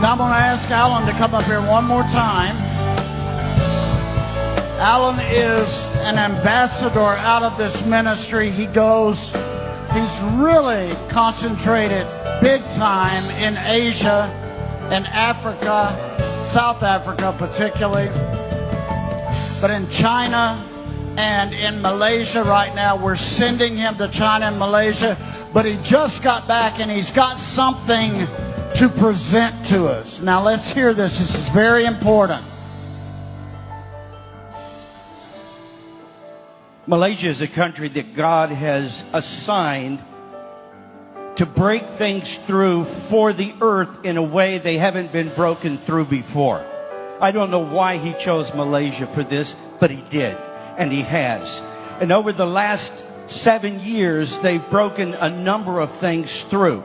Now I'm going to ask Alan to come up here one more time. Alan is an ambassador out of this ministry. He's really concentrated big time in Asia and Africa, South Africa particularly, but in China and in Malaysia right now. We're sending him to China and Malaysia, but he just got back and he's got something to present to us. Now let's hear this. This is very important. Malaysia is a country that God has assigned to break things through for the earth in a way they haven't been broken through before. I don't know why he chose Malaysia for this, but he did, and he has. And over the last 7 years, they've broken a number of things through.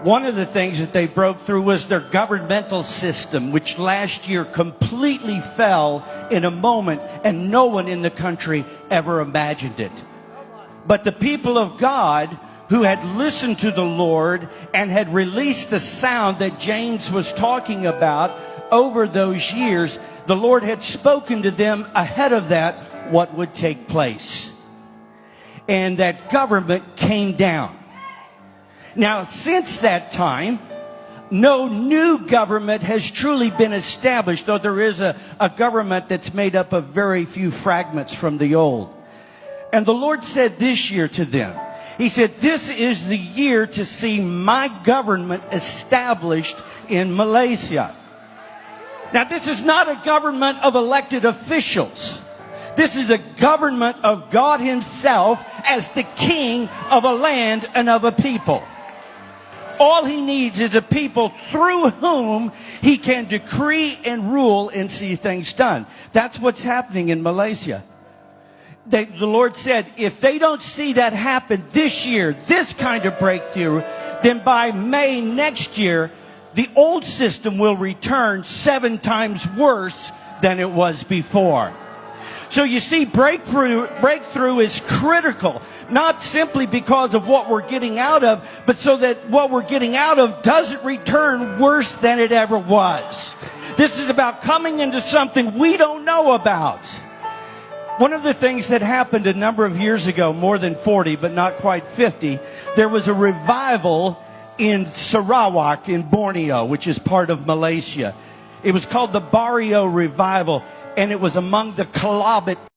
One of the things that they broke through was their governmental system, which last year completely fell in a moment, and no one in the country ever imagined it. But the people of God who had listened to the Lord and had released the sound that James was talking about over those years, the Lord had spoken to them ahead of that what would take place. And that government came down. Now, since that time, no new government has truly been established, though there is a government that's made up of very few fragments from the old. And the Lord said this year to them, He said, this is the year to see my government established in Malaysia. Now, this is not a government of elected officials. This is a government of God Himself as the king of a land and of a people. All He needs is a people through whom He can decree and rule and see things done. That's what's happening in Malaysia. The Lord said, if they don't see that happen this year, this kind of breakthrough, then by May next year, the old system will return 7 times worse than it was before. So you see, breakthrough is critical, not simply because of what we're getting out of, but so that what we're getting out of doesn't return worse than it ever was. This is about coming into something we don't know about. One of the things that happened a number of years ago, more than 40, but not quite 50, there was a revival in Sarawak in Borneo, which is part of Malaysia. It was called the Barrio Revival, and it was among the Kelabit